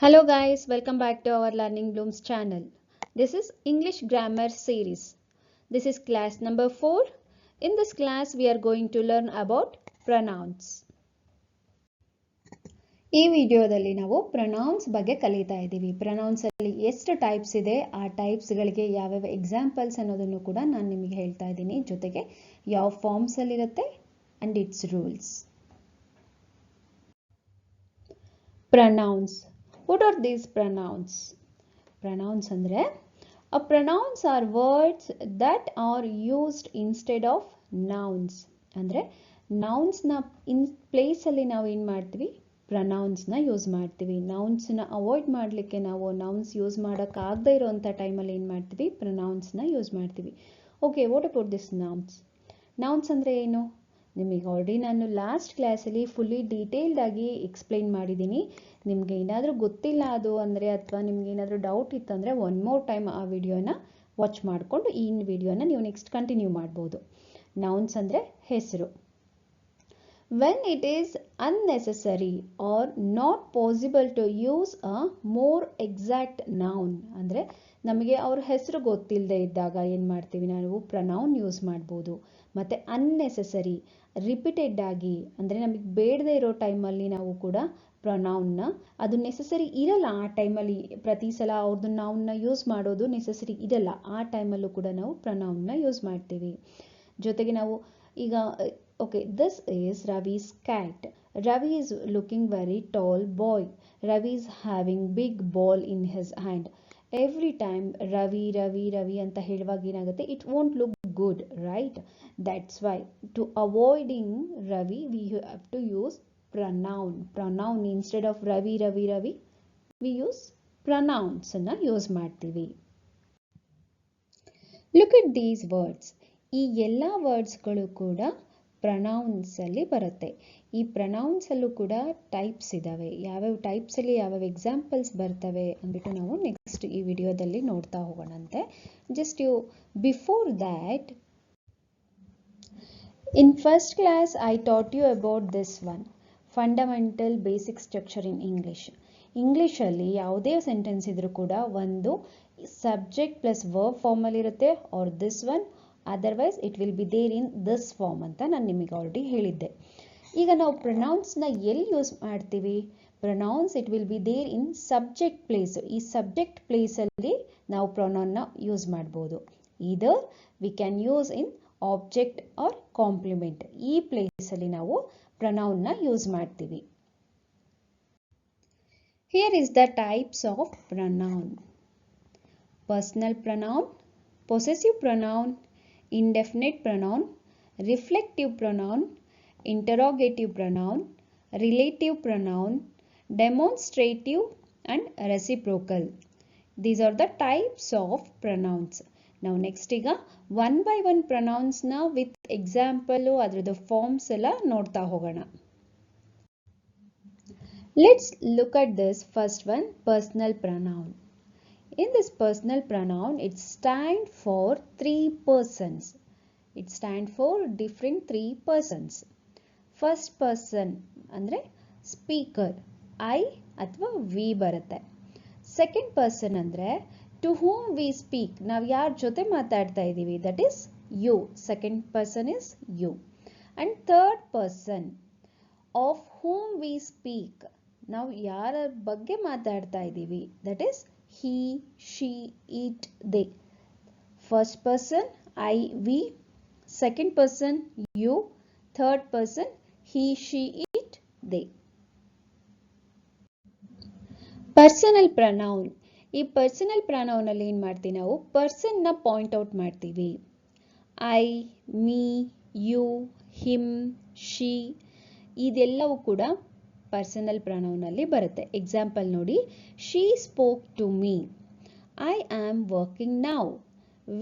Hello guys, welcome back to our Learning Blooms channel. This is English Grammar series. This is class number 4. In this class we are going to learn about pronouns. ಈ ವಿಡಿಯೋದಲ್ಲಿ ನಾವು pronounce ಬಗ್ಗೆ ಕಲಿತಾ ಇದ್ದೀವಿ. Pronounce ಅಲ್ಲಿ ಎಷ್ಟು types ಇದೆ, ಆ ಟೈಪ್ಸ್ ಗಳಿಗೆ ಯಾವ್ಯಾವ ಎಕ್ಸಾಂಪಲ್ಸ್ ಅನ್ನೋದನ್ನು ಕೂಡ ನಾನು ನಿಮಗೆ ಹೇಳ್ತಾ ಇದ್ದೀನಿ. ಜೊತೆಗೆ ಯಾವ ಫಾರ್ಮ್ಸ್ ಅಲ್ಲಿ ಇರುತ್ತೆ and its rules. Pronouns. What are these pronouns? Pronouns andre pronouns are words that are used instead of nouns. Andre nouns na in place alli ನಾವು ಏನು ಮಾಡ್ತೀವಿ, pronouns ನ ಯೂಸ್ ಮಾಡ್ತೀವಿ. nouns ನ ಅವಾಯ್ಡ್ ಮಾಡಲಿಕ್ಕೆ ನಾವು nouns ಯೂಸ್ ಮಾಡಕ್ಕೆ ಆಗದೇ ಇರೋಂಥ ಟೈಮಲ್ಲಿ ಏನು ಮಾಡ್ತೀವಿ, pronouns ನ ಯೂಸ್ ಮಾಡ್ತೀವಿ. Okay, what about this nouns? nouns ಅಂದರೆ ಏನು? ನಿಮಗೆ ಆಲ್ರೆಡಿ ನಾನು ಲಾಸ್ಟ್ ಕ್ಲಾಸಲ್ಲಿ ಫುಲ್ಲಿ ಡೀಟೇಲ್ಡ್ ಆಗಿ ಎಕ್ಸ್ಪ್ಲೈನ್ ಮಾಡಿದ್ದೀನಿ. ನಿಮಗೆ ಏನಾದರೂ ಗೊತ್ತಿಲ್ಲ ಅದು ಅಂದರೆ, ಅಥವಾ ನಿಮ್ಗೆ ಏನಾದರೂ ಡೌಟ್ ಇತ್ತಂದರೆ ಒನ್ ಮೋರ್ ಟೈಮ್ ಆ ವಿಡಿಯೋನ ವಾಚ್ ಮಾಡಿಕೊಂಡು ಈ ವಿಡಿಯೋನ ನೀವು ನೆಕ್ಸ್ಟ್ ಕಂಟಿನ್ಯೂ ಮಾಡ್ಬೋದು. ನೌನ್ಸ್ ಅಂದರೆ ಹೆಸರು. When it is unnecessary or not possible to use a more exact noun, ಅಂದರೆ ನಮಗೆ ಅವ್ರ ಹೆಸರು ಗೊತ್ತಿಲ್ಲದೆ ಇದ್ದಾಗ ಏನು ಮಾಡ್ತೀವಿ, ನಾವು ಪ್ರೊನೌನ್ ಯೂಸ್ ಮಾಡ್ಬೋದು. ಮತ್ತು ಅನ್ನೆಸೆಸರಿ, ರಿಪೀಟೆಡ್ ಆಗಿ, ಅಂದರೆ ನಮಗೆ ಬೇಡದೇ ಇರೋ ಟೈಮಲ್ಲಿ ನಾವು ಕೂಡ ಪ್ರೊನೌನ್ನ, ಅದು ನೆಸೆಸರಿ ಇರಲ್ಲ ಆ ಟೈಮಲ್ಲಿ, ಪ್ರತಿ ಸಲ ಅವ್ರದ್ದು ನೌನ್ನ ಯೂಸ್ ಮಾಡೋದು ನೆಸೆಸರಿ ಇರಲ್ಲ, ಆ ಟೈಮಲ್ಲೂ ಕೂಡ ನಾವು ಪ್ರೊನೌನ್ನ ಯೂಸ್ ಮಾಡ್ತೀವಿ. ಜೊತೆಗೆ ನಾವು ಈಗ okay, this is Ravi's cat. Ravi is looking very tall boy. Ravi is having big ball in his hand. Every time Ravi ಅಂತ ಹೇಳುವಾಗ ಏನಾಗುತ್ತೆ, it won't look good, right? That's why to avoiding Ravi we have to use pronoun instead of Ravi we use pronouns ಅನ್ನ use ಮಾಡ್ತೀವಿ. Look at these words. ಈ ಎಲ್ಲ ವರ್ಡ್ಸ್ಗಳು ಕೂಡ pronounce ಅಲ್ಲಿ ಬರುತ್ತೆ. ಈ ಪ್ರೊನೌನ್ಸ್ ಅಲ್ಲೂ ಕೂಡ ಟೈಪ್ಸ್ ಇದಾವೆ. ಯಾವ್ಯಾವ ಟೈಪ್ಸ್ ಅಲ್ಲಿ ಯಾವ್ಯಾವ ಎಕ್ಸಾಂಪಲ್ಸ್ ಬರ್ತವೆ ಅಂದ್ಬಿಟ್ಟು ನಾವು ನೆಕ್ಸ್ಟ್ ಈ ವಿಡಿಯೋದಲ್ಲಿ ನೋಡ್ತಾ ಹೋಗೋಣಂತೆ. Just you before that, in first class I taught you about this one, fundamental basic structure in English. ಇಂಗ್ಲಿಷಲ್ಲಿ ಯಾವುದೇ ಸೆಂಟೆನ್ಸ್ ಇದ್ರೂ ಕೂಡ ಒಂದು ಸಬ್ಜೆಕ್ಟ್ ಪ್ಲಸ್ ವರ್ಬ್ ಫಾರ್ಮಲ್ಲಿ ಇರುತ್ತೆ, or this one, otherwise it will be there in this form ಅಂತ ನಾನು ನಿಮಗೆ ಆಲ್ರೆಡಿ ಹೇಳಿದ್ದೆ. ಈಗ ನಾವು ಪ್ರೊನೌನ್ಸ್ನ ಎಲ್ಲಿ ಯೂಸ್ ಮಾಡ್ತೀವಿ? Pronouns it will be there in subject place. ಈ ಸಬ್ಜೆಕ್ಟ್ ಪ್ಲೇಸಲ್ಲಿ ನಾವು ಪ್ರೊನೌನ್ನ ಯೂಸ್ ಮಾಡ್ಬೋದು. Either we can use in object or complement. ಈ ಪ್ಲೇಸಲ್ಲಿ ನಾವು ಪ್ರೊನೌನ್ನ ಯೂಸ್ ಮಾಡ್ತೀವಿ. Here is the types of pronoun. Personal pronoun, possessive pronoun, indefinite pronoun, reflective pronoun, interrogative pronoun, relative pronoun, demonstrative and reciprocal. These are the types of pronouns. Now next ಈಗ one by one pronouns ನ with example ಅದರದ್ದು forms ಎಲ್ಲ ನೋಡ್ತಾ ಹೋಗೋಣ. Let's look at this first one, personal pronoun. In this personal pronoun, it stands for three persons. It stands for different three persons. First person andre speaker, I ಅಥವಾ we ಬರುತ್ತೆ. Second person ಅಂದ್ರೆ to whom we speak, ನಾವು ಯಾರ ಜೊತೆ ಮಾತಾಡ್ತಾ ಇದ್ದೀವಿ, that is you. Second person is you. And third person of whom we speak, ನಾವು ಯಾರ ಬಗ್ಗೆ ಮಾತಾಡ್ತಾ ಇದ್ದೀವಿ, that is he, she, it, they. First person I, we. Second person you. Third person he, she, it, they. Personal pronoun. ಈ personal pronoun ಅಲ್ಲಿ ಏನು ಮಾಡ್ತೀವಿ, ನಾವು ಪರ್ಸನ್ ನ ಪಾಯಿಂಟ್ ಔಟ್ ಮಾಡ್ತೀವಿ. I, me, you, him, she, ಇದೆಲ್ಲವೂ ಕೂಡ personal pronoun ಅಲ್ಲಿ ಬರುತ್ತೆ. ಎಕ್ಸಾಂಪಲ್ ನೋಡಿ, she spoke to me, I am working now,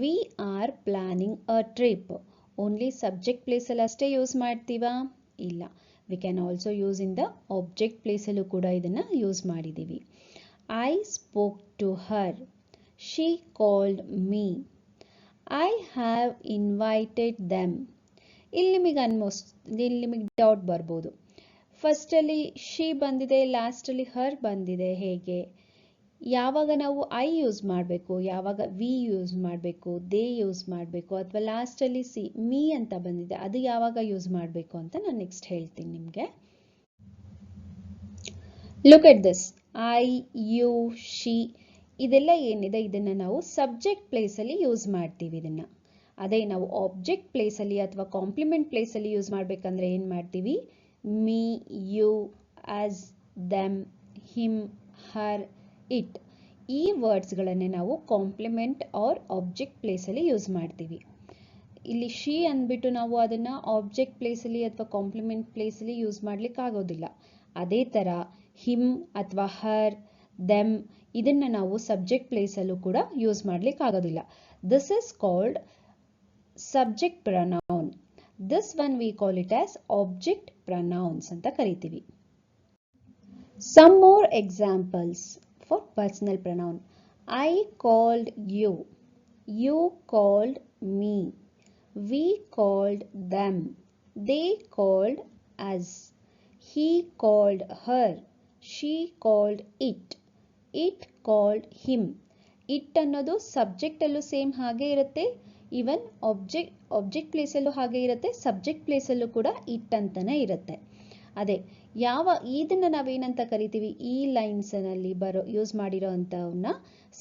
we are planning a trip. Only subject ಪ್ಲೇಸಲ್ಲಿ ಅಷ್ಟೇ ಯೂಸ್ ಮಾಡ್ತೀವಾ? ಇಲ್ಲ, we can also use in the object ಪ್ಲೇಸಲ್ಲೂ ಕೂಡ ಇದನ್ನ ಯೂಸ್ ಮಾಡಿದ್ದೀವಿ. I spoke to her, she called me, I have invited them. ಇಲ್ಲಿ ನಿಮಗೆ ಡೌಟ್ ಬರ್ಬೋದು, ಫಸ್ಟಲ್ಲಿ ಶಿ ಬಂದಿದೆ, ಲಾಸ್ಟಲ್ಲಿ ಹರ್ ಬಂದಿದೆ. ಹೇಗೆ, ಯಾವಾಗ ನಾವು ಐ ಯೂಸ್ ಮಾಡಬೇಕು, ಯಾವಾಗ ವಿ ಯೂಸ್ ಮಾಡಬೇಕು, ದೇ ಯೂಸ್ ಮಾಡಬೇಕು, ಅಥವಾ ಲಾಸ್ಟಲ್ಲಿ ಸಿ ಮೀ ಅಂತ ಬಂದಿದೆ ಅದು ಯಾವಾಗ ಯೂಸ್ ಮಾಡಬೇಕು ಅಂತ ನಾನು ನೆಕ್ಸ್ಟ್ ಹೇಳ್ತೀನಿ ನಿಮಗೆ. Look at this, I, you, she ಇದೆಲ್ಲ ಏನಿದೆ ಇದನ್ನ ನಾವು ಸಬ್ಜೆಕ್ಟ್ ಪ್ಲೇಸಲ್ಲಿ ಯೂಸ್ ಮಾಡ್ತೀವಿ ಇದನ್ನ. ಅದೇ ನಾವು ಆಬ್ಜೆಕ್ಟ್ ಪ್ಲೇಸಲ್ಲಿ ಅಥವಾ ಕಾಂಪ್ಲಿಮೆಂಟ್ ಪ್ಲೇಸಲ್ಲಿ ಯೂಸ್ ಮಾಡಬೇಕಂದ್ರೆ ಏನು ಮಾಡ್ತೀವಿ, me, you, us, them, him, her, it ಈ ವರ್ಡ್ಸ್ಗಳನ್ನೇ ನಾವು ಕಾಂಪ್ಲಿಮೆಂಟ್ ಆರ್ ಆಬ್ಜೆಕ್ಟ್ ಪ್ಲೇಸಲ್ಲಿ ಯೂಸ್ ಮಾಡ್ತೀವಿ. ಇಲ್ಲಿ ಶಿ ಅಂದ್ಬಿಟ್ಟು ನಾವು ಅದನ್ನು ಆಬ್ಜೆಕ್ಟ್ ಪ್ಲೇಸಲ್ಲಿ ಅಥವಾ ಕಾಂಪ್ಲಿಮೆಂಟ್ ಪ್ಲೇಸಲ್ಲಿ ಯೂಸ್ ಮಾಡ್ಲಿಕ್ಕೆ ಆಗೋದಿಲ್ಲ. ಅದೇ ಥರ ಹಿಮ್ ಅಥವಾ ಹರ್, ದೆಮ್ ಇದನ್ನು ನಾವು ಸಬ್ಜೆಕ್ಟ್ ಪ್ಲೇಸಲ್ಲೂ ಕೂಡ ಯೂಸ್ ಮಾಡ್ಲಿಕ್ಕೆ ಆಗೋದಿಲ್ಲ. This is called subject pronoun. This one we call it as object pronouns ಅಂತ ಕರಿತೀವಿ. Some more examples for personal pronoun. I called you, you called me, we called them, they called us, he called her, she called it, it called him. It ಅನ್ನೋದು subject ಅಲ್ಲೂ same ಹಾಗೆ ಇರುತ್ತೆ, even object ಪ್ಲೇಸಲ್ಲೂ ಹಾಗೆ ಇರುತ್ತೆ, subject ಪ್ಲೇಸಲ್ಲೂ ಕೂಡ it ಅಂತಾನೆ ಇರುತ್ತೆ. ಅದೇ ಯಾವ ಇದನ್ನ ನಾವೇನಂತ ಕರಿತೀವಿ, ಈ ಲೈನ್ಸ್ನಲ್ಲಿ ಯೂಸ್ ಮಾಡಿರೋ ಅಂಥವನ್ನ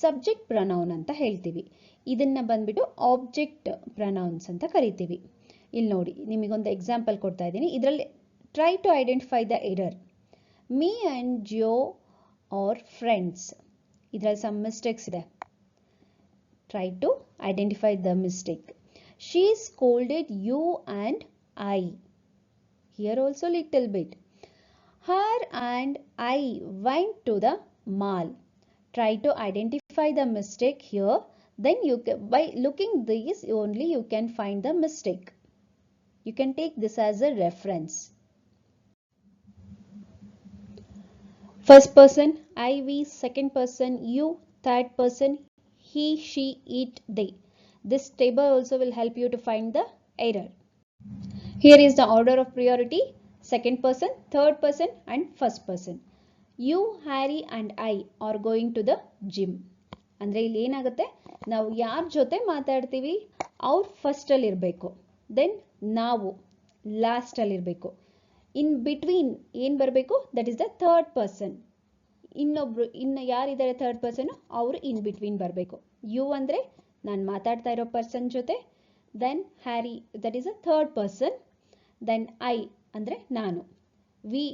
ಸಬ್ಜೆಕ್ಟ್ ಪ್ರನೌನ್ ಅಂತ ಹೇಳ್ತೀವಿ. ಇದನ್ನ ಬಂದ್ಬಿಟ್ಟು ಆಬ್ಜೆಕ್ಟ್ ಪ್ರನೌನ್ಸ್ ಅಂತ ಕರಿತೀವಿ. ಇಲ್ಲಿ ನೋಡಿ, ನಿಮಗೊಂದು ಎಕ್ಸಾಂಪಲ್ ಕೊಡ್ತಾ ಇದ್ದೀನಿ. ಇದರಲ್ಲಿ try to identify the error. Me and Joe are friends. ಇದರಲ್ಲಿ ಸಮ್ ಮಿಸ್ಟೇಕ್ಸ್ ಇದೆ. Try to identify the mistake. She scolded you and I. Here also little bit. Her and I went to the mall. Try to identify the mistake here. Then you can, by looking these only you can find the mistake. You can take this as a reference. First person I, we, second person you, third person he, she, it, they. This table also will help you to find the error. Here is the order of priority: second person, third person and first person. You, Harry and I are going to the gym. ಅಂದ್ರೆ ಇಲ್ಲಿ ಏನಾಗುತ್ತೆ, ನಾವು ಯಾರ ಜೊತೆ ಮಾತಾಡ್ತೀವಿ ಅವ್ರು ಫಸ್ಟಲ್ಲಿ ಇರಬೇಕು, then ನಾವು ಲಾಸ್ಟಲ್ಲಿ ಇರಬೇಕು. ಇನ್ ಬಿಟ್ವೀನ್ ಏನು ಬರಬೇಕು, that is the third person. ಇನ್ನು ಯಾರಿದ್ದಾರೆ ಥರ್ಡ್ ಪರ್ಸನ್, ಅವರು ಇನ್ ಬಿಟ್ವೀನ್ ಬರಬೇಕು. ಯು ಅಂದರೆ ನಾನು ಮಾತಾಡ್ತಾ ಇರೋ ಪರ್ಸನ್ ಜೊತೆ, then Harry that is a third person, then I ಅಂದರೆ ನಾನು. We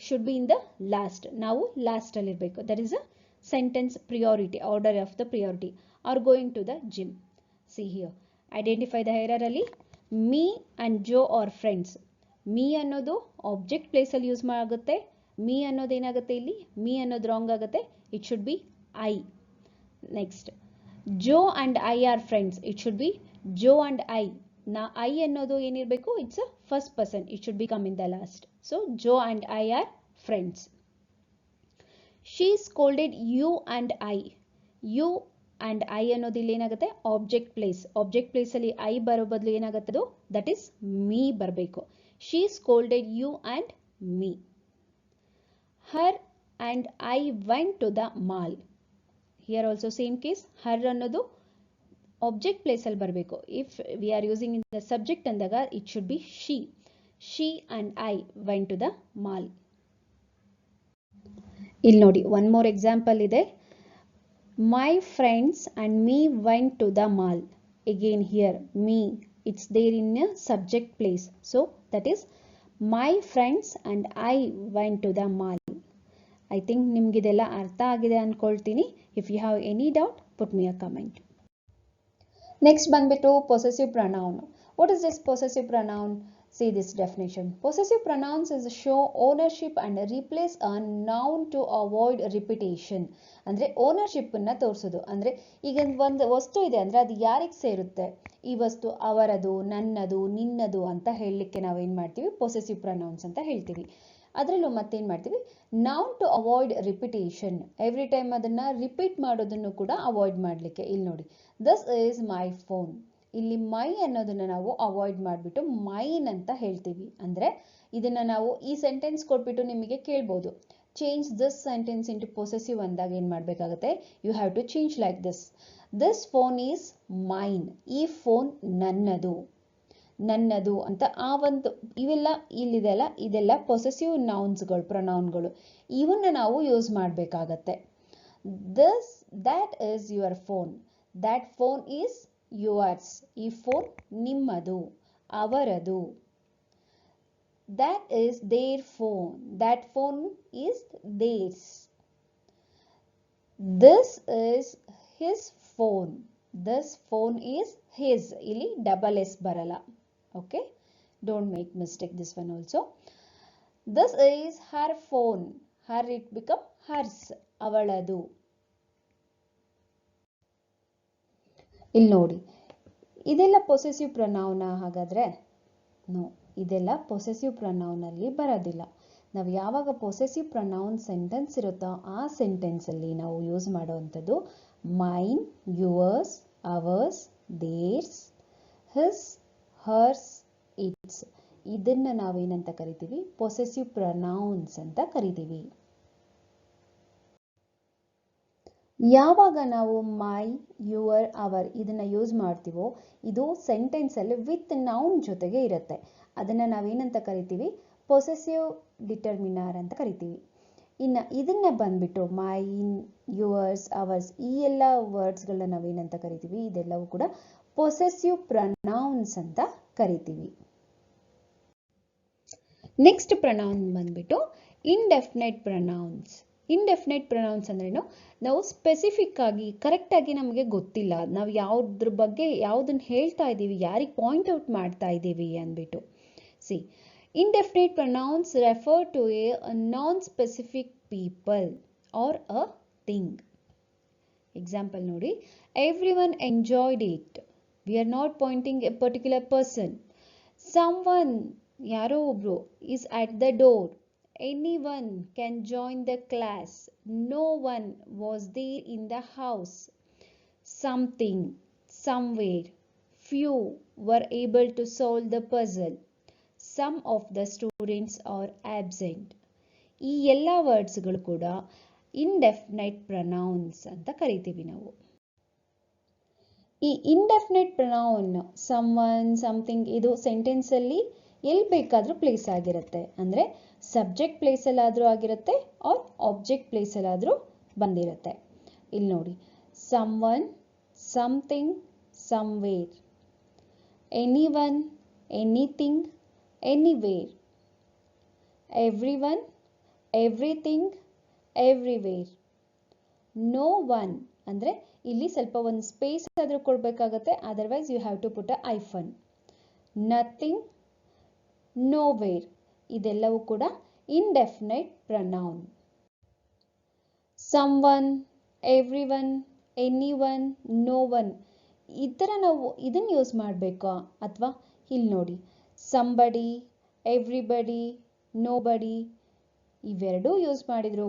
should be in the last, ನಾವು ಲಾಸ್ಟಲ್ಲಿ ಇರಬೇಕು. That is a sentence priority, order of the priority. Are going to the gym. See here, identify the ಎರರಲ್ಲಿ me and Joe are friends. Me ಅನ್ನೋದು object ಪ್ಲೇಸಲ್ಲಿ use ಆಗುತ್ತೆ. Me ಅನ್ನೋದು ಏನಾಗುತ್ತೆ ಇಲ್ಲಿ, ಮೀ ಅನ್ನೋದು ರಾಂಗ್ ಆಗುತ್ತೆ. It should be I. Next, Joe and I are friends. It should be Joe and I. I ಅನ್ನೋದು ಏನಿರಬೇಕು, it's a first person. It should be come in the last. So Joe and I are friends. She scolded you and I. You and I ಅನ್ನೋದು ಇಲ್ಲಿ ಏನಾಗುತ್ತೆ, object place. Object ಪ್ಲೇಸಲ್ಲಿ I ಬರೋ ಬದಲು ಏನಾಗುತ್ತೆ, ಅದು ದಟ್ ಈಸ್ ಮೀ ಬರಬೇಕು. She scolded you and me. Her and I went to the mall. Here also same case. Her ಅನ್ನೋದು ಆಬ್ಜೆಕ್ಟ್ ಪ್ಲೇಸಲ್ಲಿ ಬರಬೇಕು. If we are using in the subject ಅಂದಾಗ it should be she. She and I went to the mall. ಇಲ್ಲಿ ನೋಡಿ, one more example ಇದೆ. My friends and me went to the mall. Again here me, it's there in a subject place. So that is my friends and I went to the mall. I think ನಿಮ್ಗಿದೆಲ್ಲ ಅರ್ಥ ಆಗಿದೆ ಅಂದ್ಕೊಳ್ತೀನಿ. If you have any doubt, put me a comment. Next ಬಂದ್ಬಿಟ್ಟು possessive pronoun. What is this possessive pronoun? See this definition. Possessive pronouns is show ownership and replace a noun to avoid repetition. ಅಂದ್ರೆ ownership ಅನ್ನ ತೋರಿಸೋದು. ಅಂದ್ರೆ ಈಗ ಒಂದು ವಸ್ತು ಇದೆ ಅಂದ್ರೆ ಅದು ಯಾರಿಗೆ ಸೇರುತ್ತೆ, ಈ ವಸ್ತು ಅವರದು, ನನ್ನದು, ನಿನ್ನದು ಅಂತ ಹೇಳಲಿಕ್ಕೆ ನಾವೇನ್ ಮಾಡ್ತೀವಿ, ಪೊಸೆಸಿವ್ ಪ್ರನೌನ್ಸ್ ಅಂತ ಹೇಳ್ತೀವಿ. ಅದರಲ್ಲೂ ಮತ್ತೇನು ಮಾಡ್ತೀವಿ, noun to avoid repetition. Every time ಅದನ್ನು ರಿಪೀಟ್ ಮಾಡೋದನ್ನು ಕೂಡ ಅವಾಯ್ಡ್ ಮಾಡಲಿಕ್ಕೆ. ಇಲ್ಲಿ ನೋಡಿ, ದಿಸ್ ಈಸ್ ಮೈ ಫೋನ್. ಇಲ್ಲಿ ಮೈ ಅನ್ನೋದನ್ನ ನಾವು ಅವಾಯ್ಡ್ ಮಾಡಿಬಿಟ್ಟು ಮೈನ್ ಅಂತ ಹೇಳ್ತೀವಿ. ಅಂದರೆ ಇದನ್ನ ನಾವು ಈ ಸೆಂಟೆನ್ಸ್ ಕೊಟ್ಬಿಟ್ಟು ನಿಮಗೆ ಕೇಳ್ಬೋದು, change this sentence into possessive ಅಂದಾಗ ಏನು ಮಾಡಬೇಕಾಗುತ್ತೆ, you have to change like this phone is mine, ಈ ಫೋನ್ ನನ್ನದು, ನನ್ನದು ಅಂತ ಆ ಒಂದು ಇವೆಲ್ಲ ಇಲ್ಲಿದೆಲ್ಲ ಇದೆಲ್ಲ ಪೊಸೆಸಿವ್ ನೌನ್ಸ್ಗಳು, ಪ್ರೊನೌನ್ಗಳು, ಇವನ್ನ ನಾವು ಯೂಸ್ ಮಾಡಬೇಕಾಗತ್ತೆ. That is your phone, that phone is yours, ಈ ಫೋನ್ ನಿಮ್ಮದು, ಅವರದು. That is their phone, that phone is theirs. This is his phone, this phone is his. ಇಲ್ಲಿ double s ಬರಲ್ಲ. Okay, don't make mistake this one also. This is her phone, her it become hers, ಅವಳದು. ಇಲ್ಲಿ ನೋಡಿ, ಇದೆಲ್ಲ possessive pronoun ಹಾಗಾದ್ರೆ? No, ಇದೆಲ್ಲ possessive ಪ್ರೊನೌನಲ್ಲಿ ಬರೋದಿಲ್ಲ. ನಾವು ಯಾವಾಗ ಪೊಸೆಸಿವ್ ಪ್ರೊನೌನ್ ಸೆಂಟೆನ್ಸ್ ಇರುತ್ತೋ ಆ ಸೆಂಟೆನ್ಸಲ್ಲಿ ನಾವು ಯೂಸ್ ಮಾಡುವಂಥದ್ದು mine, yours, ours, theirs, his, hers, its. ಇದನ್ನು ನಾವೇನಂತ ಕರಿತೀವಿ, ಪೊಸೆಸಿವ್ ಪ್ರೊನೌನ್ಸ್ ಅಂತ ಕರಿತೀವಿ. ಯಾವಾಗ ನಾವು ಮೈ, ಯುವರ್, ಅವರ್ ಇದನ್ನ ಯೂಸ್ ಮಾಡ್ತೀವೋ ಇದು ಸೆಂಟೆನ್ಸಲ್ಲಿ ವಿತ್ ನೌನ್ ಜೊತೆಗೆ ಇರುತ್ತೆ. ಅದನ್ನು ನಾವೇನಂತ ಕರಿತೀವಿ, ಪೊಸೆಸಿವ್ ಡಿಟರ್ಮಿನರ್ ಅಂತ ಕರಿತೀವಿ. ಇನ್ನು ಇದನ್ನ ಬಂದ್ಬಿಟ್ಟು ಮೈನ್, ಯುವರ್ಸ್, ಅವರ್ಸ್ ಈ ಎಲ್ಲ ವರ್ಡ್ಸ್ಗಳನ್ನ ನಾವೇನಂತ ಕರಿತೀವಿ, ಇದೆಲ್ಲವೂ ಕೂಡ ಪೊಸೆಸಿವ್ ಪ್ರೊನೌನ್ಸ್ ಅಂತ ಕರಿತೀವಿ. ನೆಕ್ಸ್ಟ್ ಪ್ರೊನೌನ್ ಬಂದ್ಬಿಟ್ಟು ಇಂಡೆಫಿನೈಟ್ ಪ್ರೊನೌನ್ಸ್. ಇಂಡೆಫಿನೈಟ್ ಪ್ರೊನೌನ್ಸ್ ಅಂದ್ರೇನು, ನಾವು ಸ್ಪೆಸಿಫಿಕ್ ಆಗಿ ಕರೆಕ್ಟಾಗಿ ನಮಗೆ ಗೊತ್ತಿಲ್ಲ, ನಾವು ಯಾವುದ್ರ ಬಗ್ಗೆ ಯಾವುದನ್ನು ಹೇಳ್ತಾ ಇದ್ದೀವಿ, ಯಾರಿಗೆ ಪಾಯಿಂಟ್ ಔಟ್ ಮಾಡ್ತಾ ಇದ್ದೀವಿ ಅಂದ್ಬಿಟ್ಟು. C, indefinite pronouns refer to a non-specific people or a thing. Example ನೋಡಿ, everyone enjoyed it. We are not pointing a particular person. Someone, ಯಾರೋ ಒಬ್ರು, is at the door. Anyone can join the class. No one was there in the house. Something, somewhere. Few were able to solve the puzzle. Some of the students are absent. ಈ ಎಲ್ಲ ವರ್ಡ್ಸ್ಗಳು ಕೂಡ ಇಂಡೆಫಿನೈಟ್ pronounce ಅಂತ ಕರಿತೀವಿ ನಾವು. ಈ ಇಂಡೆಫಿನೈಟ್ pronoun someone, something ಇದು ಸೆಂಟೆನ್ಸಲ್ಲಿ ಎಲ್ಲಿ ಬೇಕಾದರೂ ಪ್ಲೇಸ್ ಆಗಿರುತ್ತೆ. ಅಂದರೆ ಸಬ್ಜೆಕ್ಟ್ ಪ್ಲೇಸಲ್ಲಾದರೂ ಆಗಿರುತ್ತೆ ಆರ್ ಆಬ್ಜೆಕ್ಟ್ ಪ್ಲೇಸಲ್ಲಾದರೂ ಬಂದಿರುತ್ತೆ. ಇಲ್ಲಿ ನೋಡಿ, someone, something, somewhere, anyone, anything, anywhere, everyone, everything, everywhere. No one ಅಂದರೆ ಇಲ್ಲಿ ಸ್ವಲ್ಪ ಒಂದು ಸ್ಪೇಸ್ ಆದರೂ ಕೊಡಬೇಕಾಗತ್ತೆ, otherwise you have to put a hyphen. Nothing, nowhere ಇದೆಲ್ಲವೂ ಕೂಡ indefinite pronoun. Someone, everyone, anyone, no one ಈ ಥರ ನಾವು ಇದನ್ನು ಯೂಸ್ ಮಾಡಬೇಕಾ? ಅಥವಾ ಇಲ್ಲಿ ನೋಡಿ, somebody, everybody, nobody ಇವೆರಡೂ ಯೂಸ್ ಮಾಡಿದ್ರು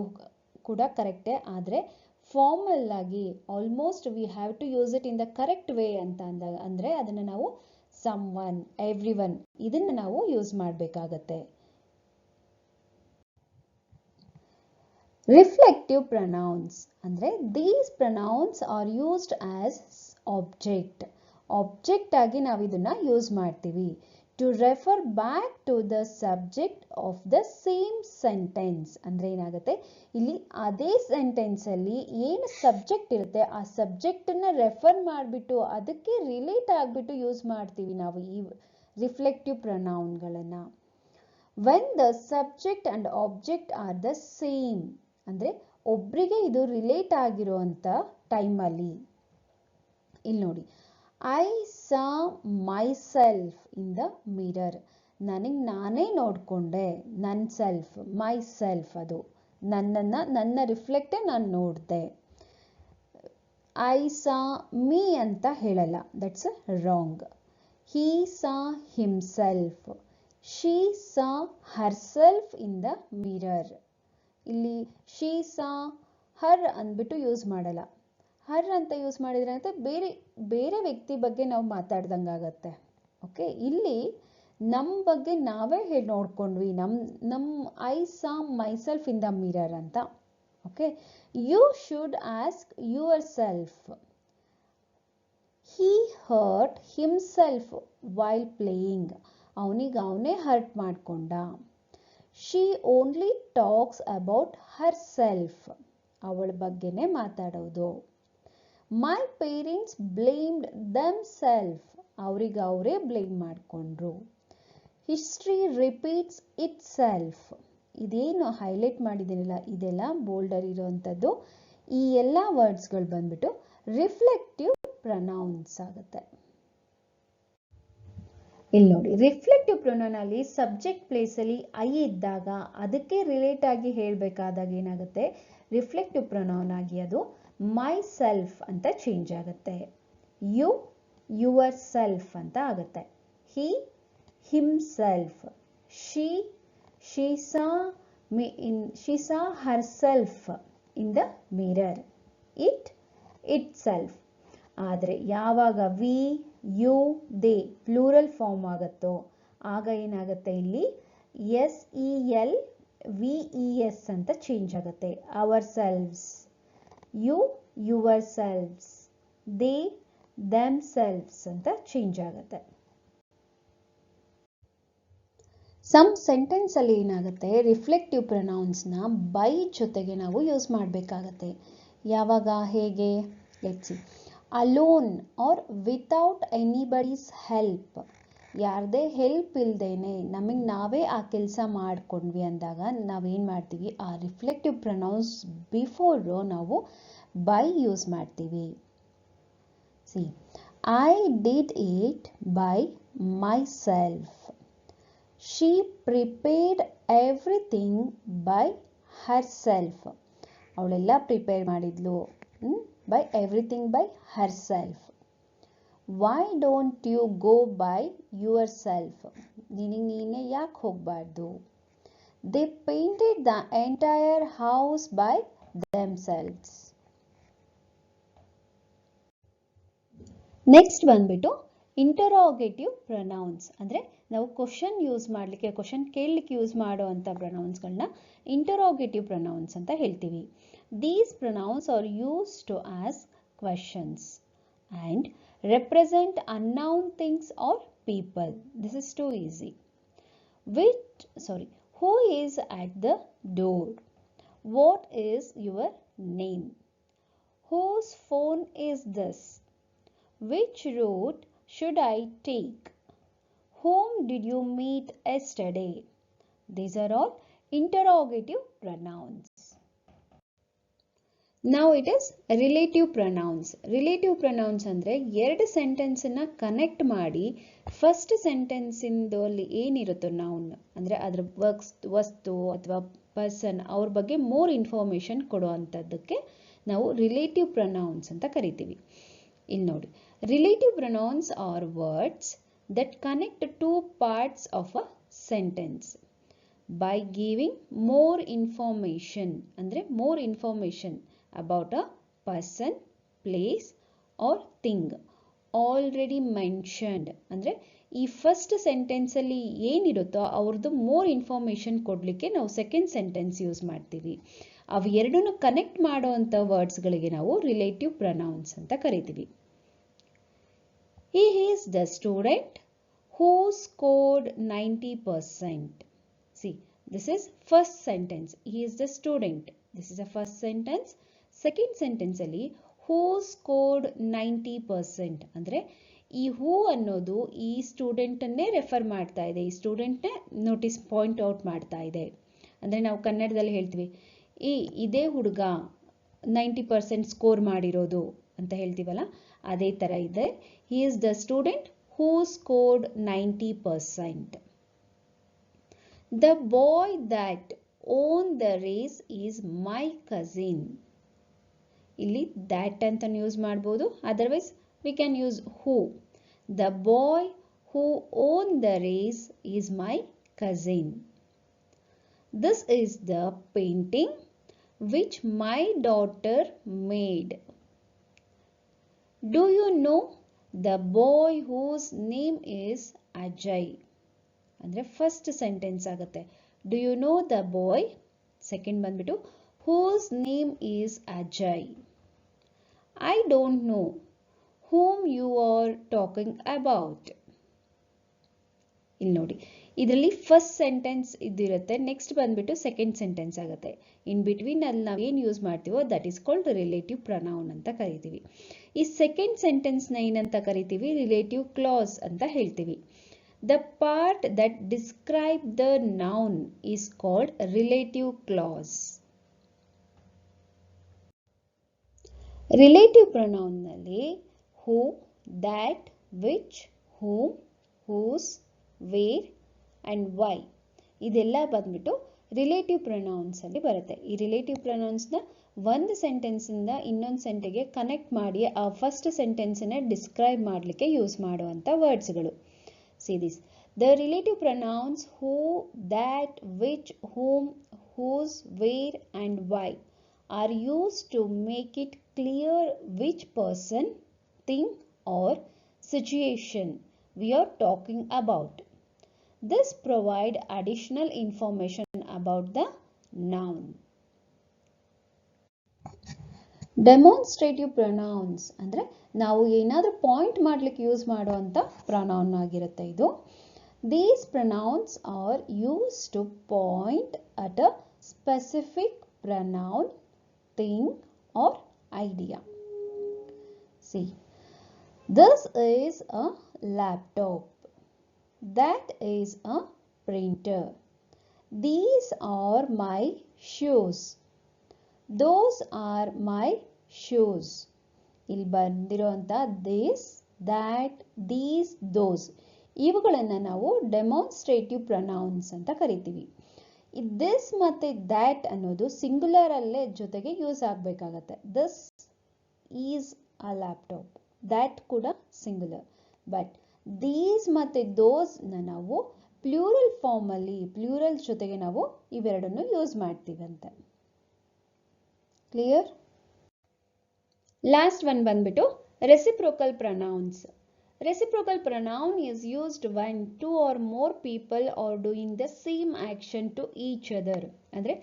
ಕೂಡ ಕರೆಕ್ಟೇ. ಆದರೆ ಫಾರ್ಮಲ್ ಆಗಿ almost we have to use it in the correct way ಅಂತ ಅಂದಾಗ ಅಂದರೆ ಅದನ್ನು ನಾವು ಸಮ್ವನ್, ಎವ್ರಿವನ್ ಇದನ್ನು ನಾವು ಯೂಸ್ ಮಾಡಬೇಕಾಗತ್ತೆ. ರಿಫ್ಲೆಕ್ಟಿವ್ ಪ್ರೊನೌನ್ಸ್ ಅಂದರೆ these pronouns are used as object. Object ಆಗಿ ನಾವು ಇದನ್ನು ಯೂಸ್ ಮಾಡ್ತೀವಿ to refer back to the subject of the same sentence. ಅಂದರೆ ಏನಾಗುತ್ತೆ, ಇಲ್ಲಿ ಅದೇ ಸೆಂಟೆನ್ಸಲ್ಲಿ ಏನು ಸಬ್ಜೆಕ್ಟ್ ಇರುತ್ತೆ ಆ ಸಬ್ಜೆಕ್ಟನ್ನು ರೆಫರ್ ಮಾಡಿಬಿಟ್ಟು ಅದಕ್ಕೆ ರಿಲೇಟ್ ಆಗಿಬಿಟ್ಟು ಯೂಸ್ ಮಾಡ್ತೀವಿ ನಾವು ಈ ರಿಫ್ಲೆಕ್ಟಿವ್ ಪ್ರೊನೌನ್ಗಳನ್ನು. When the subject and object are the same ಅಂದರೆ ಒಬ್ಬರಿಗೆ ಇದು ರಿಲೇಟ್ ಆಗಿರುವಂಥ ಟೈಮಲ್ಲಿ. ಇಲ್ಲಿ ನೋಡಿ, I saw myself in the mirror. ನನಗೆ ನಾನೇ ನೋಡಿಕೊಂಡೆ, ನನ್ನ ಸೆಲ್ಫ್, ಮೈ ಸೆಲ್ಫ್ ಅದು ನನ್ನನ್ನು, ನನ್ನ ರಿಫ್ಲೆಕ್ಟೇ ನಾನು ನೋಡಿದೆ. ಐ ಸಾ ಮೀ ಅಂತ ಹೇಳಲ್ಲ, that's wrong. Hi saw himself, she saw herself in the mirror. ಇಲ್ಲಿ ಶೀ ಸಾ ಹರ್ ಅಂದ್ಬಿಟ್ಟು ಯೂಸ್ ಮಾಡಲ್ಲ. ಹರ್ ಅಂತ ಯೂಸ್ ಮಾಡಿದ್ರೆ ಅಂತ ಬೇರೆ ಬೇರೆ ವ್ಯಕ್ತಿ ಬಗ್ಗೆ ನಾವು ಮಾತಾಡ್ದಂಗಾಗತ್ತೆ. ಓಕೆ, ಇಲ್ಲಿ ನಮ್ಮ ಬಗ್ಗೆ ನಾವೇ ಹೇಳಿ ನೋಡ್ಕೊಂಡ್ವಿ, I saw myself in the mirror ಅಂತ. Okay, you should ask yourself, he hurt himself while playing, ಅವನಿಗೆ ಅವನೇ ಹರ್ಟ್ ಮಾಡ್ಕೊಂಡ. She only talks about herself, ಅವಳ ಬಗ್ಗೆನೇ ಮಾತಾಡೋದು. ಮೈ ಪೇರೆಂಟ್ಸ್ ಬ್ಲೇಮ್ಡ್ ದೆಮ್ಸೆಲ್ಫ್, ಅವರಿಗೆ ಅವರೇ ಬ್ಲೇಮ್ ಮಾಡಿಕೊಂಡ್ರು. ಹಿಸ್ಟ್ರಿ ರಿಪೀಟ್ಸ್ ಇಟ್ ಸೆಲ್ಫ್, ಇದೇನು ಹೈಲೈಟ್ ಮಾಡಿದ್ದೀನಿಲ್ಲ ಇದೆಲ್ಲ ಬೋಲ್ಡರ್ ಇರೋವಂಥದ್ದು. ಈ ಎಲ್ಲ ವರ್ಡ್ಸ್ಗಳು ಬಂದ್ಬಿಟ್ಟು ರಿಫ್ಲೆಕ್ಟಿವ್ ಪ್ರೊನೌನ್ಸ್ ಆಗುತ್ತೆ. ಇಲ್ಲಿ ನೋಡಿ, ರಿಫ್ಲೆಕ್ಟಿವ್ ಪ್ರೊನೌನ್ ಅಲ್ಲಿ ಸಬ್ಜೆಕ್ಟ್ ಪ್ಲೇಸ್ ಅಲ್ಲಿ ಐ ಇದ್ದಾಗ ಅದಕ್ಕೆ ರಿಲೇಟ್ ಆಗಿ ಹೇಳಬೇಕಾದಾಗ ಏನಾಗುತ್ತೆ, ರಿಫ್ಲೆಕ್ಟಿವ್ ಪ್ರೊನೌನ್ ಆಗಿ ಅದು ಮೈ ಸೆಲ್ಫ್ ಅಂತ ಚೇಂಜ್ ಆಗುತ್ತೆ. ಯು ಯುವರ್ ಸೆಲ್ಫ್ ಅಂತ ಆಗುತ್ತೆ. He himself, she saw herself in the mirror, itself. ಆದರೆ ಯಾವಾಗ we you they plural form ಆಗುತ್ತೋ ಆಗ ಏನಾಗುತ್ತೆ, ಇಲ್ಲಿ S E L V E S ಅಂತ ಚೇಂಜ್ ಆಗುತ್ತೆ. Ourselves, you yourselves, they themselves ಅಂತ ಚೇಂಜ್ ಆಗುತ್ತೆ. ಸಮ್ ಸೆಂಟೆನ್ಸ್ ಅಲ್ಲಿ ಏನಾಗುತ್ತೆ, ರಿಫ್ಲೆಕ್ಟಿವ್ ಪ್ರೊನೌನ್ಸ್ನ ಬೈ ಜೊತೆಗೆ ನಾವು ಯೂಸ್ ಮಾಡಬೇಕಾಗತ್ತೆ. ಯಾವಾಗ, ಹೇಗೆ, let's see. Alone or without anybody's help, ಯಾರದೇ ಹೆಲ್ಪ್ ಇಲ್ದೇನೆ ನಮಗೆ ನಾವೇ ಆ ಕೆಲಸ ಮಾಡ್ಕೊಂಡ್ವಿ ಅಂದಾಗ ನಾವೇನು ಮಾಡ್ತೀವಿ, ಆ ರಿಫ್ಲೆಕ್ಟಿವ್ ಪ್ರೊನೌನ್ಸ್ ಬಿಫೋರು ನಾವು ಬೈ ಯೂಸ್ ಮಾಡ್ತೀವಿ. See, I did it by myself, she prepared everything by herself, ಅವಳೆಲ್ಲ ಪ್ರಿಪೇರ್ ಮಾಡಿದ್ಲು, by everything by herself. Why don't you go by yourself, ನೀನೇ ಯಾಕೆ ಹೋಗಬಾರ್ದು. They painted the entire house by themselves. Next ಬಂದ್ಬಿಟ್ಟು interrogative pronouns, ಅಂದರೆ ನಾವು question use ಮಾಡಲಿಕ್ಕೆ, question ಕೇಳಲಿಕ್ಕೆ ಯೂಸ್ ಮಾಡೋ ಅಂಥ ಪ್ರೊನೌನ್ಸ್ಗಳನ್ನ ಇಂಟರೋಗೇಟಿವ್ ಪ್ರೊನೌನ್ಸ್ ಅಂತ ಹೇಳ್ತೀವಿ. These pronouns are used to ask questions and represent unknown things or people. This is too easy. Who is at the door, what is your name, whose phone is this, which route should I take, whom did you meet yesterday. These are all interrogative pronouns. Now it is relative pronouns. Relative pronouns ಅಂದ್ರೆ ಎರಡು sentence ಅನ್ನ connect ಮಾಡಿ first sentence ಇಂದಲ್ಲಿ ಏನಿರುತ್ತೋ noun ಅಂದ್ರೆ ಅದರ ವಸ್ತು ಅಥವಾ person ಅವ್ರ ಬಗ್ಗೆ ಮೋರ್ ಇನ್ಫಾರ್ಮೇಶನ್ ಕೊಡುವಂಥದ್ದಕ್ಕೆ ನಾವು ರಿಲೇಟಿವ್ ಪ್ರೊನೌನ್ಸ್ ಅಂತ ಕರಿತೀವಿ. ಇಲ್ಲಿ ನೋಡಿ, relative pronouns are words that connect two parts of a sentence by giving more information, ಅಂದ್ರೆ more information about a person, place or thing already mentioned. ಅಂದ್ರೆ ಈ ಫಸ್ಟ್ ಸೆಂಟೆನ್ಸ್ ಅಲ್ಲಿ ಏನಿರುತ್ತೋ ಅವ್ರದ್ದು ಮೋರ್ ಇನ್ಫಾರ್ಮೇಶನ್ ಕೊಡ್ಲಿಕ್ಕೆ ನಾವು ಸೆಕೆಂಡ್ ಸೆಂಟೆನ್ಸ್ ಯೂಸ್ ಮಾಡ್ತೀವಿ. ಅವು ಎರಡನ್ನು ಕನೆಕ್ಟ್ ಮಾಡುವಂಥ ವರ್ಡ್ಸ್ಗಳಿಗೆ ನಾವು ರಿಲೇಟಿವ್ ಪ್ರೊನೌನ್ಸ್ ಅಂತ ಕರಿತೀವಿ. He is the student who scored 90%. See, this is first sentence. He is the student. This is the first sentence. Second sentence ಅಲ್ಲಿ who scored 90%. ಅಂದ್ರೆ ಈ ಹೂ ಅನ್ನೋದು ಈ ಸ್ಟೂಡೆಂಟ್ ಅನ್ನೇ ರೆಫರ್ ಮಾಡ್ತಾ ಇದೆ, ಈ ಸ್ಟೂಡೆಂಟ್ನೇ ನೋಟಿಸ್ ಪಾಯಿಂಟ್ ಔಟ್ ಮಾಡ್ತಾ ಇದೆ. ಅಂದ್ರೆ ನಾವು ಕನ್ನಡದಲ್ಲಿ ಹೇಳ್ತೀವಿ, ಇದೇ ಹುಡುಗ 90% ಸ್ಕೋರ್ ಮಾಡಿರೋದು ಅಂತ ಹೇಳ್ತೀವಲ್ಲ, ಅದೇ ತರ ಇದೆ. He is the student who scored 90%. The boy that won the race is my cousin. ಇಲ್ಲಿ that ಅಂತ ಯೂಸ್ ಮಾಡಬಹುದು, otherwise we can use who. The boy who won the race is my cousin. This is the painting which my daughter made. Do you know the boy whose name is Ajay? ಅಂದರೆ first sentence ಆಗುತ್ತೆ. Do you know the boy? Second ಬಂದ್ಬಿಟ್ಟು whose name is Ajay? I don't know whom you are talking about. ಇಲ್ಲಿ ನೋಡಿ, ಇದರಲ್ಲಿ first sentence ಇದಿರುತ್ತೆ, next ಬಂದ್ಬಿಟ್ಟು second sentence ಆಗುತ್ತೆ. In between ಅಲ್ಲಿ ನಾವು ಏನು ಯೂಸ್ ಮಾಡ್ತೀವೋ that is called relative pronoun ಅಂತ ಕರಿತೀವಿ. ಈ ಸೆಕೆಂಡ್ ಸೆಂಟೆನ್ಸ್ನ ಏನಂತ ಕರಿತೀವಿ? ರಿಲೇಟಿವ್ ಕ್ಲಾಸ್ ಅಂತ ಹೇಳ್ತೀವಿ. The part that describe the noun is called relative clause. Relative ಪ್ರನೌನ್ನಲ್ಲಿ who, that, which, whom, whose, where and why ಇದೆಲ್ಲ ಬಂದ್ಬಿಟ್ಟು ರಿಲೇಟಿವ್ ಪ್ರನೌನ್ಸ್ ಅಲ್ಲಿ ಬರುತ್ತೆ. ಈ ರಿಲೇಟಿವ್ ಪ್ರನೌನ್ಸ್ನ ಒಂದು ಸೆಂಟೆನ್ಸಿಂದ ಇನ್ನೊಂದು ಸೆಂಟೆನ್ಸ್ಗೆ ಕನೆಕ್ಟ್ ಮಾಡಿ ಆ ಫಸ್ಟ್ ಸೆಂಟೆನ್ಸನ್ನ ಡಿಸ್ಕ್ರೈಬ್ ಮಾಡಲಿಕ್ಕೆ ಯೂಸ್ ಮಾಡುವಂಥ ವರ್ಡ್ಸ್ಗಳು. See this, the relative pronouns who, that, which, whom, whose, where and why are used to make it clear which person, thing or situation we are talking about. This provide additional information about the noun. Demonstrative pronouns ಅಂದರೆ ನಾವು ಏನಾದರೂ point ಮಾಡಲಿಕ್ಕೆ use ಮಾಡುವಂಥ pronoun ಆಗಿರುತ್ತೆ ಇದು. These pronouns are used to point at a specific pronoun, thing or idea. See, this is a laptop. That is a printer. These are my shoes. Those are my shoes. ಇಲ್ಲಿ ಬಂದಿರುವಂಥ this, that, these, those ಇವುಗಳನ್ನು ನಾವು demonstrative pronounce ಅಂತ ಕರಿತೀವಿ. This ಮತ್ತು that ಅನ್ನೋದು singular ಅಲ್ಲೇ ಜೊತೆಗೆ ಯೂಸ್ ಆಗಬೇಕಾಗತ್ತೆ. This is a laptop, that ಕೂಡ ಸಿಂಗುಲರ್. ಬಟ್ ದೀಸ್ ಮತ್ತು ದೋಸ್ನ ನಾವು ಪ್ಲೂರಲ್ ಫಾರ್ಮಲ್ಲಿ, ಪ್ಲೂರಲ್ ಜೊತೆಗೆ ನಾವು ಇವೆರಡನ್ನು ಯೂಸ್ ಮಾಡ್ತೀವಂತೆ. ಕ್ಲಿಯರ್? ಲಾಸ್ಟ್ ಒನ್ ಬಂದ್ಬಿಟ್ಟು reciprocal pronouns. Reciprocal pronoun is used when two or more people are doing the same action to each other. ಅಂದರೆ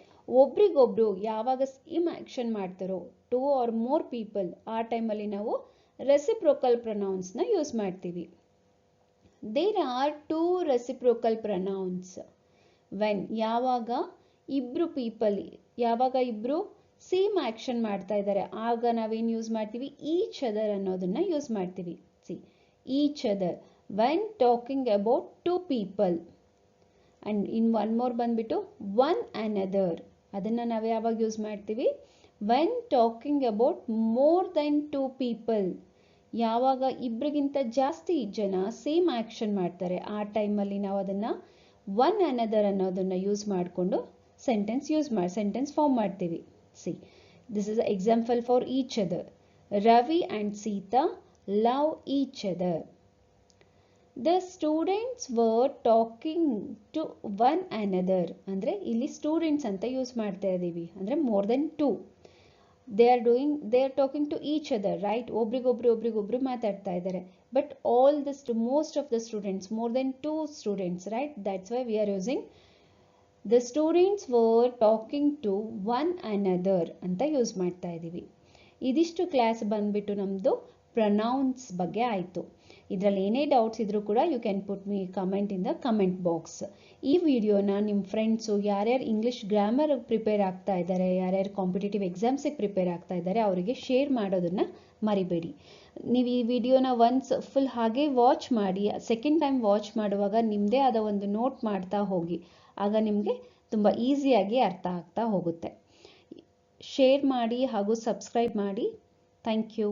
ಒಬ್ರಿಗೊಬ್ರು ಯಾವಾಗ ಸೇಮ್ ಆಕ್ಷನ್ ಮಾಡ್ತಾರೋ, ಟೂ ಆರ್ ಮೋರ್ ಪೀಪಲ್, ಆ ಟೈಮಲ್ಲಿ ನಾವು ರೆಸಿಪ್ರೋಕಲ್ ಪ್ರೊನೌನ್ಸ್ನ ಯೂಸ್ ಮಾಡ್ತೀವಿ. There are two reciprocal pronouns when ಯಾವಾಗ ಇಬ್ರು ಪೀಪಲ್, ಯಾವಾಗ ಇಬ್ರು ಸೇಮ್ ಆಕ್ಷನ್ ಮಾಡ್ತಾ ಇದ್ದಾರೆ ಆಗ ನಾವೇನು ಯೂಸ್ ಮಾಡ್ತೀವಿ? ಈಚ್ ಅದರ್ ಅನ್ನೋದನ್ನ ಯೂಸ್ ಮಾಡ್ತೀವಿ. C, each other when talking about two people, and in one more ಬಂದ್ಬಿಟ್ಟು one another ಅದನ್ನ ನಾವು ಯಾವಾಗ ಯೂಸ್ ಮಾಡ್ತೀವಿ? when talking about more than two people, ಯಾವಾಗ ಇಬ್ರಿಗಿಂತ ಜಾಸ್ತಿ ಜನ ಸೇಮ್ ಆಕ್ಷನ್ ಮಾಡ್ತಾರೆ ಆ ಟೈಮಲ್ಲಿ ನಾವು ಅದನ್ನ ಒನ್ ಅನದರ್ ಅನ್ನೋದನ್ನ ಯೂಸ್ ಮಾಡಿಕೊಂಡು ಸೆಂಟೆನ್ಸ್ ಫಾರ್ಮ್ ಮಾಡ್ತೀವಿ. C, this is example for each other. Ravi and Sita love each other. The students were talking to one another. ಅಂದರೆ ಇಲ್ಲಿ ಸ್ಟೂಡೆಂಟ್ಸ್ ಅಂತ ಯೂಸ್ ಮಾಡ್ತಾ ಇದ್ದೀವಿ ಅಂದರೆ more than two. they are talking to each other, right? ಒಬ್ರಿಗೊಬ್ರು ಮಾತಾಡ್ತಾ ಇದ್ದಾರೆ. But most of the students, more than two students, right? That's why we are using the students were talking to one another ಅಂತ use ಮಾಡ್ತಾ ಇದ್ದೀವಿ. ಇದಿಷ್ಟು class ಬಂದ್ಬಿಟ್ಟು ನಮ್ಮದು pronounce ಬಗ್ಗೆ ಆಯಿತು. ಇದರಲ್ಲಿ ಏನೇ ಡೌಟ್ಸ್ ಇದ್ರೂ ಕೂಡ you can put me comment in the comment box. ಈ ವಿಡಿಯೋನ ನಿಮ್ಮ ಫ್ರೆಂಡ್ಸು ಯಾರ್ಯಾರು ಇಂಗ್ಲೀಷ್ ಗ್ರಾಮರ್ ಪ್ರಿಪೇರ್ ಆಗ್ತಾ ಇದ್ದಾರೆ, ಯಾರ್ಯಾರು ಕಾಂಪಿಟೇಟಿವ್ ಎಕ್ಸಾಮ್ಸಿಗೆ ಪ್ರಿಪೇರ್ ಆಗ್ತಾ ಇದ್ದಾರೆ ಅವರಿಗೆ ಶೇರ್ ಮಾಡೋದನ್ನು ಮರಿಬೇಡಿ. ನೀವು ಈ ವಿಡಿಯೋನ ಒನ್ಸ್ ಫುಲ್ ಹಾಗೆ ವಾಚ್ ಮಾಡಿ, ಸೆಕೆಂಡ್ ಟೈಮ್ ವಾಚ್ ಮಾಡುವಾಗ ನಿಮ್ಮದೇ ಆದ ಒಂದು ನೋಟ್ ಮಾಡ್ತಾ ಹೋಗಿ, ಆಗ ನಿಮಗೆ ತುಂಬ ಈಸಿಯಾಗಿ ಅರ್ಥ ಆಗ್ತಾ ಹೋಗುತ್ತೆ. ಶೇರ್ ಮಾಡಿ ಹಾಗೂ ಸಬ್ಸ್ಕ್ರೈಬ್ ಮಾಡಿ. Thank you.